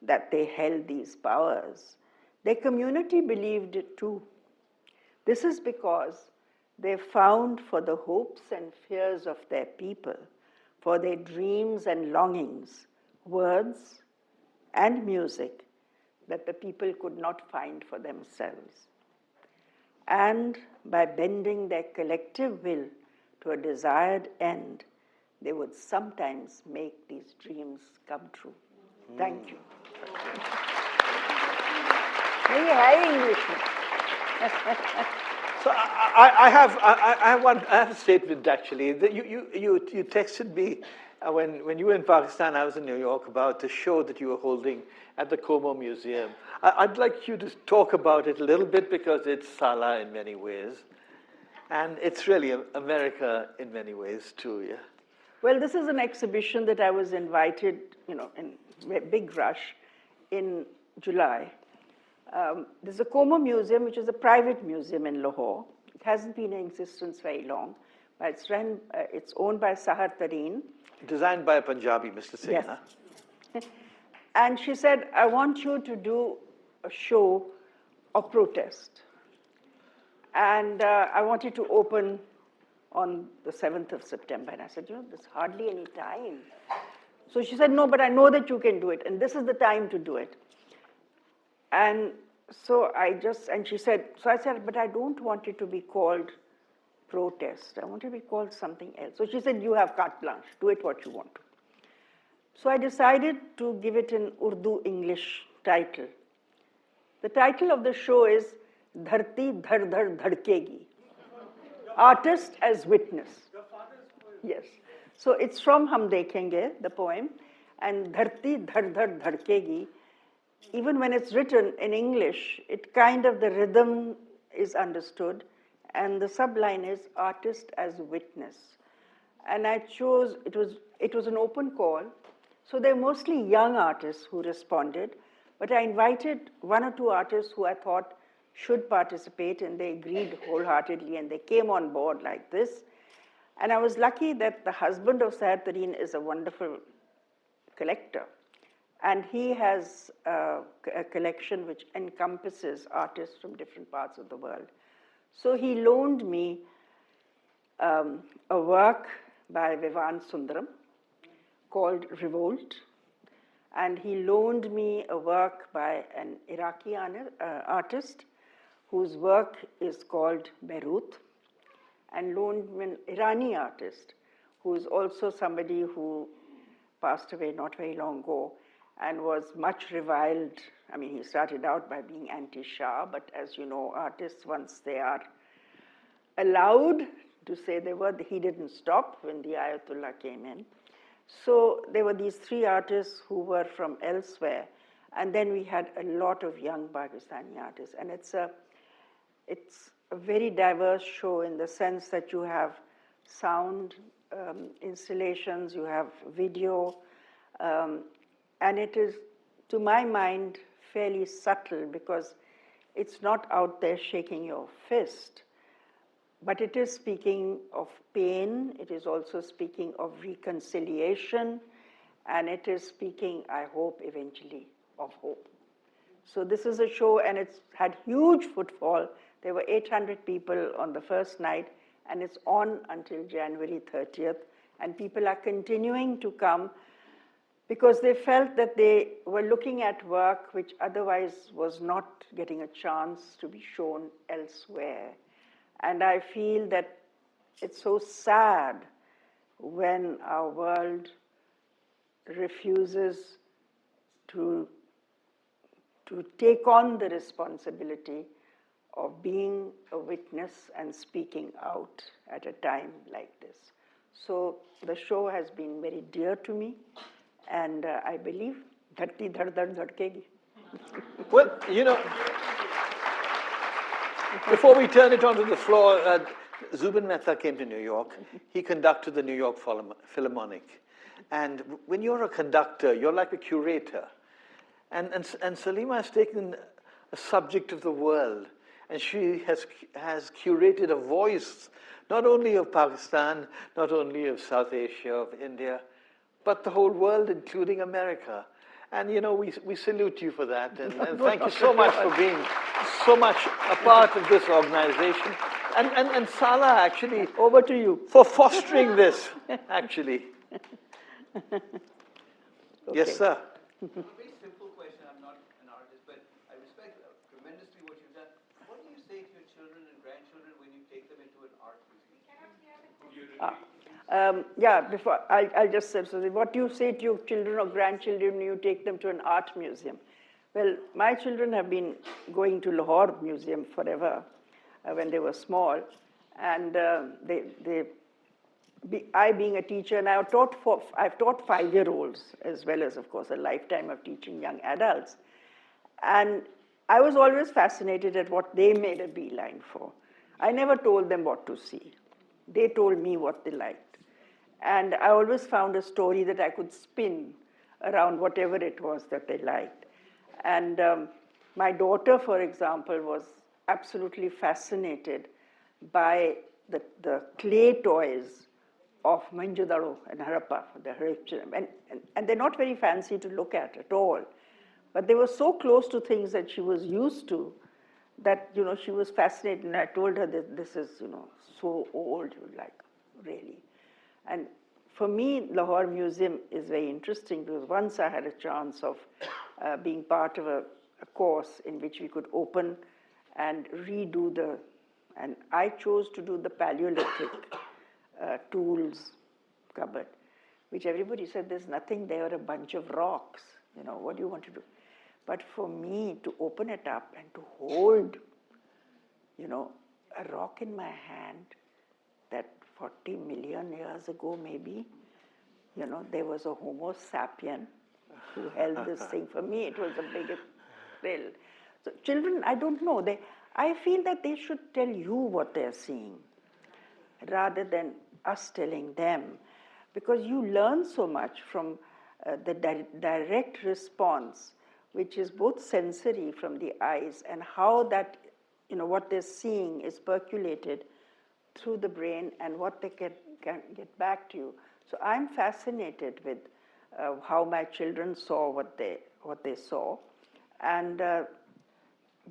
that they held these powers, their community believed it too. This is because they found for the hopes and fears of their people, for their dreams and longings, words and music that the people could not find for themselves. And by bending their collective will to a desired end, they would sometimes make these dreams come true. Thank you. Maybe high English. So I have a statement actually. That you texted me when you were in Pakistan. I was in New York about the show that you were holding at the Como Museum. I'd like you to talk about it a little bit because it's Sala in many ways, and it's really America in many ways too. Yeah. Well, this is an exhibition that I was invited, in a big rush in July. There's a Como Museum, which is a private museum in Lahore. It hasn't been in existence very long, but it's owned by Sahar Tareen. Designed by a Punjabi, Mr. Singh. Yes. Huh? And she said, I want you to do a show of protest. And I want it to open on the 7th of September. And I said, there's hardly any time. So she said, no, but I know that you can do it, and this is the time to do it. And so she said, but I don't want it to be called protest. I want it to be called something else. So she said, you have carte blanche, do it what you want to. So I decided to give it an Urdu-English title. The title of the show is Dharti Dhar Dhar Dhadkegi. Artist as witness. Yes. So it's from Hum Dekhenge, the poem, and Dharti Dhar Dhar Dhadkegi. Even when it's written in English, it kind of, the rhythm is understood, and the subline is artist as witness. And I chose, it was an open call, so they're mostly young artists who responded, but I invited 1 or 2 artists who I thought should participate, and they agreed wholeheartedly, and they came on board like this. And I was lucky that the husband of Sahar Tareen is a wonderful collector. And he has a collection which encompasses artists from different parts of the world. So he loaned me a work by Vivan Sundaram called Revolt. And he loaned me a work by an Iraqi artist whose work is called Beirut, and loaned me an Irani artist who is also somebody who passed away not very long ago and was much reviled. I mean, he started out by being anti-Shah, but as you know, artists, once they are allowed to say they were, he didn't stop when the Ayatollah came in. So there were these three artists who were from elsewhere, and then we had a lot of young Pakistani artists. And it's a very diverse show in the sense that you have sound installations, you have video, and it is, to my mind, fairly subtle because it's not out there shaking your fist, but it is speaking of pain, it is also speaking of reconciliation, and it is speaking, I hope, eventually, of hope. So this is a show, and it's had huge footfall. There were 800 people on the first night, and it's on until January 30th, and people are continuing to come because they felt that they were looking at work which otherwise was not getting a chance to be shown elsewhere. And I feel that it's so sad when our world refuses to take on the responsibility of being a witness and speaking out at a time like this. So the show has been very dear to me, and I believe dharti dhad dhad dhadkegi. Well, you know, before we turn it onto the floor, Zubin Mehta came to New York. He conducted the New York Philharmonic. And when you're a conductor, you're like a curator. And Salima has taken a subject of the world, and she has curated a voice, not only of Pakistan, not only of South Asia, of India, but the whole world, including America. And, you know, we salute you for that. And thank you so much for being so much a part of this organization. And Sala, actually, over to you. For fostering this, actually. Okay. Yes, sir. A very simple question. I'm not an artist, but I respect tremendously what you've done. What do you say to your children and grandchildren when you take them into an art museum? Yeah, before I'll just say, so what do you say to your children or grandchildren when you take them to an art museum? Well, my children have been going to Lahore Museum forever when they were small, and I being a teacher, and I've taught 5-year-olds as well as, of course, a lifetime of teaching young adults, and I was always fascinated at what they made a beeline for. I never told them what to see. They told me what they liked. And I always found a story that I could spin around whatever it was that they liked. And my daughter, for example, was absolutely fascinated by the clay toys of Mohenjo-daro and Harappa, and they're not very fancy to look at all. But they were so close to things that she was used to that, you know, she was fascinated. And I told her that this is, you know, so old, like, really. And for me, Lahore Museum is very interesting because once I had a chance of being part of a course in which we could open and redo and I chose to do the Paleolithic tools cupboard, which everybody said there's nothing there, a bunch of rocks, you know, what do you want to do? But for me to open it up and to hold, you know, a rock in my hand that 40 million years ago maybe, you know, there was a Homo sapien who held this thing. For me, it was the biggest thrill. So children, I don't know, I feel that they should tell you what they're seeing rather than us telling them, because you learn so much from the direct response, which is both sensory from the eyes and how that, you know, what they're seeing is percolated through the brain and what they can get back to you. So I'm fascinated with how my children saw what they saw. And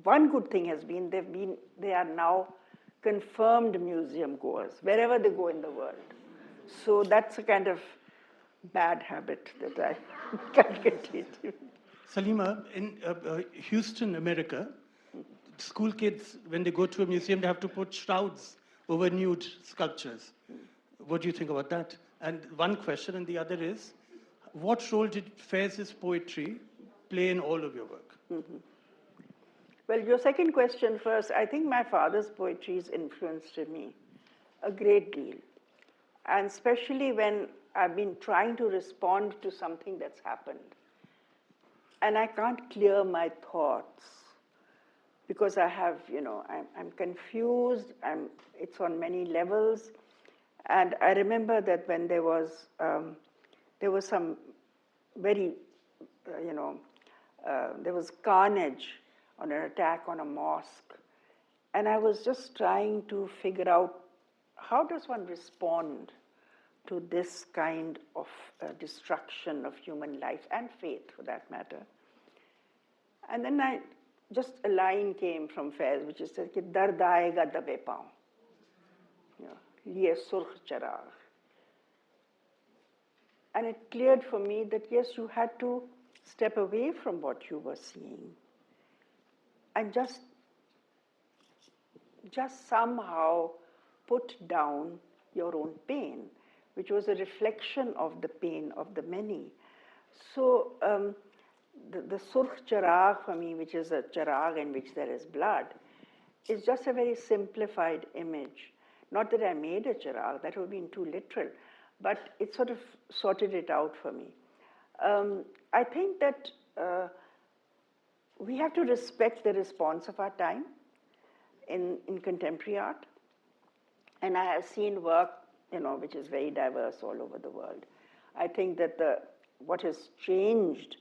one good thing has been they are now confirmed museum goers wherever they go in the world. So that's a kind of bad habit that I can't continue. Salima, in Houston, America, school kids, when they go to a museum, they have to put shrouds over nude sculptures. What do you think about that? And one question, and the other is, what role did Faiz's poetry play in all of your work? Well, your second question first. I think my father's poetry has influenced me a great deal. And especially when I've been trying to respond to something that's happened. And I can't clear my thoughts because I have, I'm confused, it's on many levels. And I remember that when there was some very, there was carnage on an attack on a mosque. And I was just trying to figure out, how does one respond to this kind of destruction of human life and faith, for that matter? And then a line came from Faiz, which is that "Dard aayega dabe paun, liye surkh charagh." And it cleared for me that yes, you had to step away from what you were seeing and just somehow put down your own pain, which was a reflection of the pain of the many. So the surkh charagh for me, which is a charagh in which there is blood, is just a very simplified image. Not that I made a charagh, that would have been too literal, but it sort of sorted it out for me. I think that we have to respect the response of our time in contemporary art. And I have seen work, which is very diverse all over the world. I think that what has changed,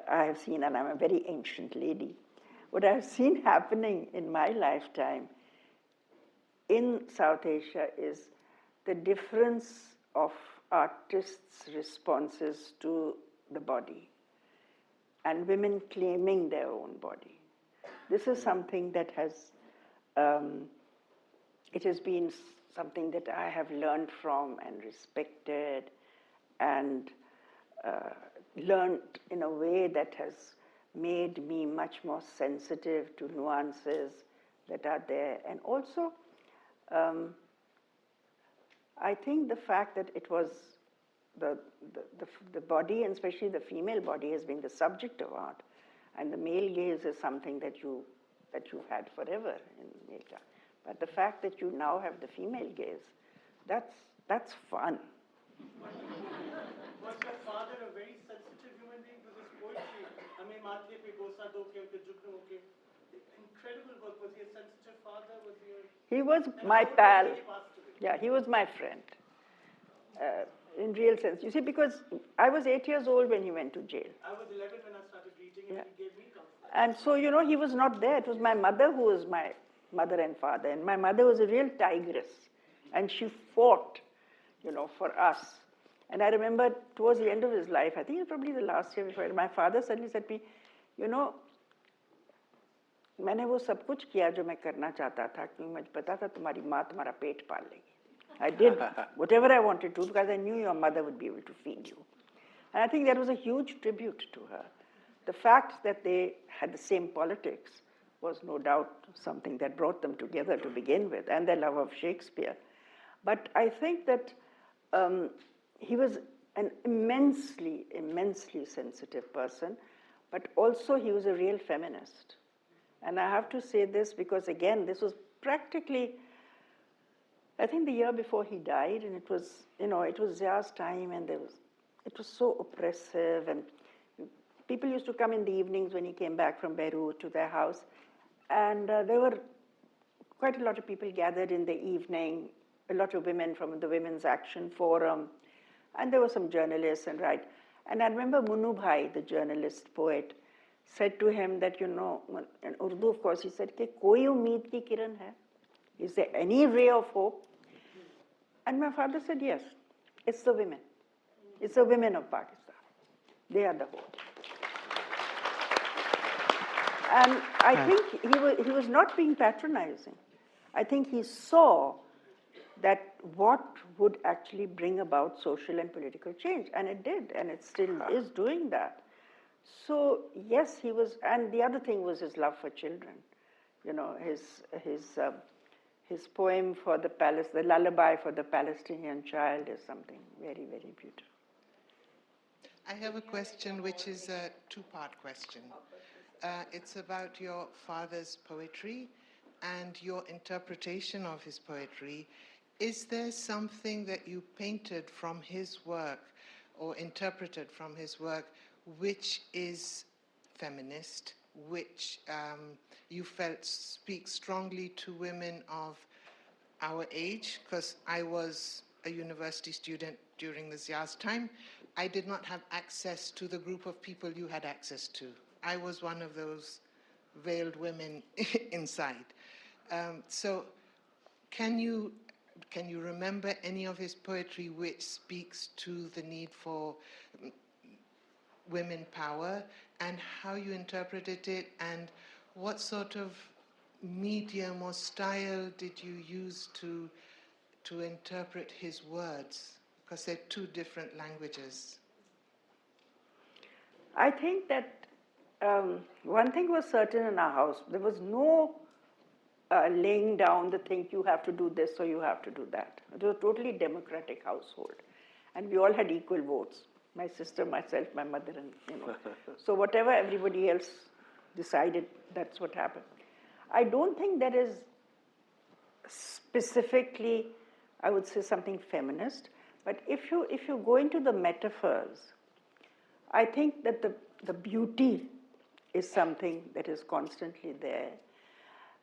I have seen, and I'm a very ancient lady, what I've seen happening in my lifetime in South Asia is the difference of artists' responses to the body and women claiming their own body. This is something that has, it has been something that I have learned from and respected and learned in a way that has made me much more sensitive to nuances that are there. And also, I think the fact that it was the body, and especially the female body, has been the subject of art, and the male gaze is something that you've had forever in nature. But the fact that you now have the female gaze, that's fun. Was your father a very sensitive human being to this poetry? I mean, Mathe pe gosa do ke jugnu ke. Incredible work. Was he a sensitive father? Was He was my pal. Yeah, he was my friend. In real sense. You see, because I was 8 years old when he went to jail. I was 11 when I started reading, and he gave me comfort. And so, he was not there. It was my mother who was my mother and father. And my mother was a real tigress. And she fought, for us. And I remember towards the end of his life, I think it was probably the last year before, my father suddenly said to me, मैंने वो सब कुछ किया जो मैं करना चाहता था, क्योंकि मुझे पता था तुम्हारी माँ तुम्हारा पेट पाल लेगी. I did whatever I wanted to because I knew your mother would be able to feed you. And I think that was a huge tribute to her. The fact that they had the same politics was no doubt something that brought them together to begin with, and their love of Shakespeare. But I think that he was an immensely, immensely sensitive person, but also he was a real feminist. And I have to say this because, again, this was practically, I think, the year before he died, and it was, it was Zia's time, and it was so oppressive, and people used to come in the evenings when he came back from Beirut to their house, and there were quite a lot of people gathered in the evening, a lot of women from the Women's Action Forum, and there were some journalists and And I remember Munu Bhai, the journalist poet, said to him that, in Urdu, of course, he said, "Ke koi umeed ki kiran hai? Is there any ray of hope?" And my father said, "Yes, it's the women. It's the women of Pakistan. They are the hope." And I think he was not being patronizing. I think he saw that what would actually bring about social and political change. And it did, and it still is doing that. So yes, he was, and the other thing was his love for children. You know, his poem for the lullaby for the Palestinian child is something very, very beautiful. I have a question which is a two-part question. It's about your father's poetry and your interpretation of his poetry. Is there something that you painted from his work or interpreted from his work which is feminist, which you felt speaks strongly to women of our age? Because I was a university student during the Zia's time. I did not have access to the group of people you had access to. I was one of those veiled women inside. So can you remember any of his poetry which speaks to the need for women power, and how you interpreted it, and what sort of medium or style did you use to interpret his words? Because they're two different languages. I think that one thing was certain in our house. There was no laying down the thing, you have to do this or you have to do that. It was a totally democratic household. And we all had equal votes. My sister, myself, my mother, and So whatever everybody else decided, that's what happened. I don't think there is specifically, I would say, something feminist. But if you go into the metaphors, I think that the beauty is something that is constantly there.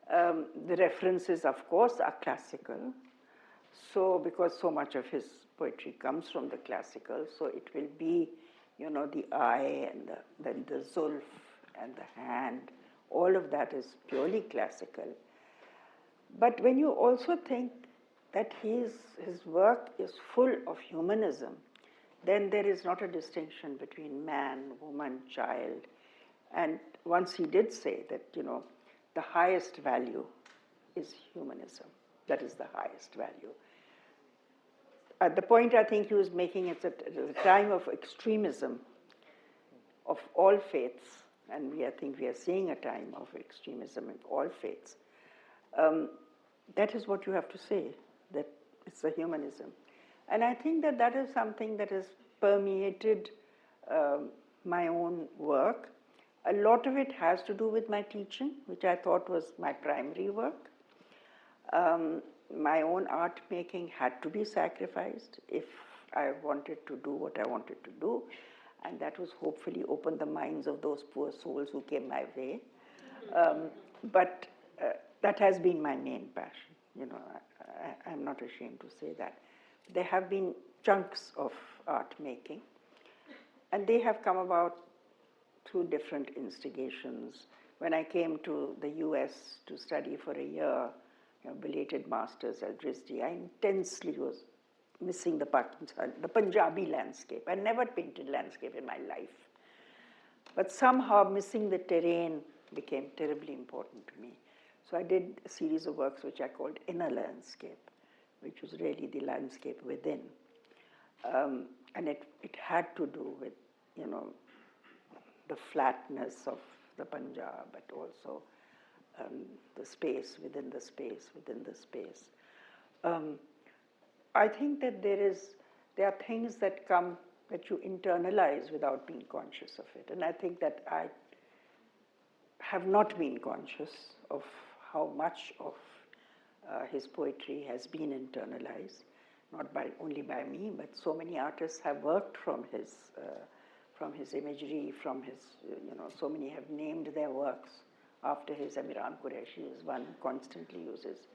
The references, of course, are classical. So, because so much of his poetry comes from the classical, so it will be, the eye and then the zulf and the hand. All of that is purely classical. But when you also think that his work is full of humanism, then there is not a distinction between man, woman, child. And once he did say that, the highest value is humanism. That is the highest value. At the point I think he was making, it's a time of extremism of all faiths, and I think we are seeing a time of extremism in all faiths. That is what you have to say, that it's a humanism. And I think that is something that has permeated my own work. A lot of it has to do with my teaching, which I thought was my primary work. My own art making had to be sacrificed if I wanted to do what I wanted to do, and that was hopefully open the minds of those poor souls who came my way. But that has been my main passion. I'm not ashamed to say that. There have been chunks of art making, and they have come about through different instigations. When I came to the US to study for a year, belated masters at RISD, I intensely was missing the Punjabi landscape. I never painted landscape in my life. But somehow missing the terrain became terribly important to me. So I did a series of works which I called inner landscape, which was really the landscape within. And it had to do with, the flatness of the Punjab, but also the space within the space within the space. I think that there are things that come that you internalize without being conscious of it. And I think that I have not been conscious of how much of his poetry has been internalized, not only by me, but so many artists have worked from his imagery, from his, so many have named their works after his. Amiran Qureshi is one who constantly uses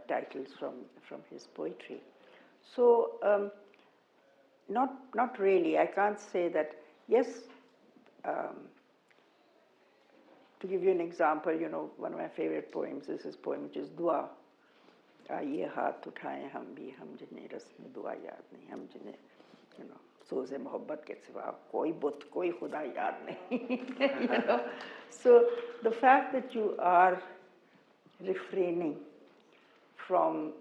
titles from his poetry. So, not really. I can't say that, yes, to give you an example, one of my favorite poems is his poem, which is Dua. Ye haath uthaye hum bhi, hum jinhe rasme dua yaad nahi, hum jinhe, soze mohabbat ke siwa koi but, koi khuda yaad nahi. So the fact that you are refraining from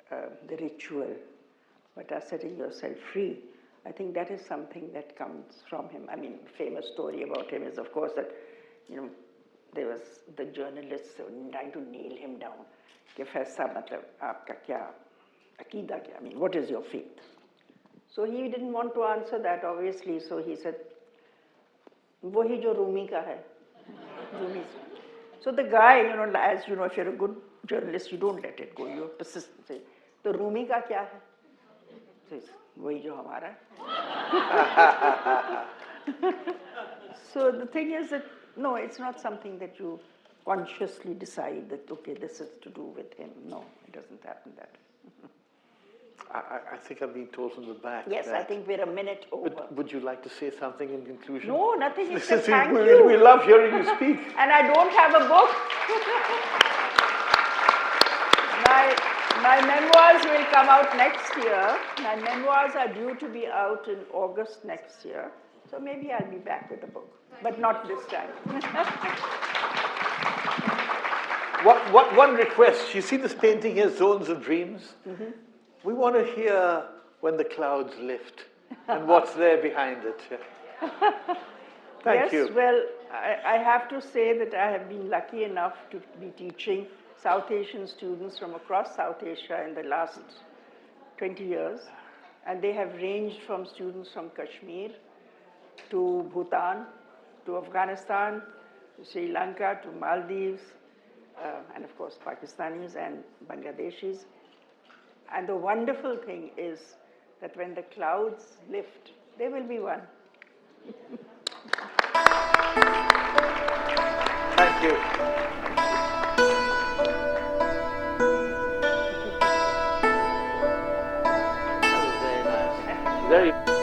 the ritual but are setting yourself free. I think that is something that comes from him. I mean, famous story about him is, of course, that, there was the journalists trying to nail him down. कि फैसला मतलब आपका क्या अकीदा क्या? I mean, what is your faith? So he didn't want to answer that, obviously. So he said, वही जो रूमी का है. Rumi. So the guy, as you know, if you're a good journalist, you don't let it go. You're persistent. Say, तो रूमी का क्या है? Says, वही जो हमारा है. So the thing is that, no, it's not something that you consciously decide that, okay, this is to do with him. No, it doesn't happen that way. I think I'm being told from the back. Yes, I think we're a minute over. But would you like to say something in conclusion? No, nothing This except is- thank we, you. We love hearing you speak. And I don't have a book. My memoirs will come out next year. My memoirs are due to be out in August next year. So maybe I'll be back with a book, but not this time. One request. You see this painting here, Zones of Dreams? Mm-hmm. We want to hear When the Clouds Lift and what's there behind it. Thank you. Yes, well, I have to say that I have been lucky enough to be teaching South Asian students from across South Asia in the last 20 years. And they have ranged from students from Kashmir to Bhutan, to Afghanistan, to Sri Lanka, to Maldives, and of course Pakistanis and Bangladeshis. And the wonderful thing is that when the clouds lift, there will be one. Thank you. That was very nice. Very.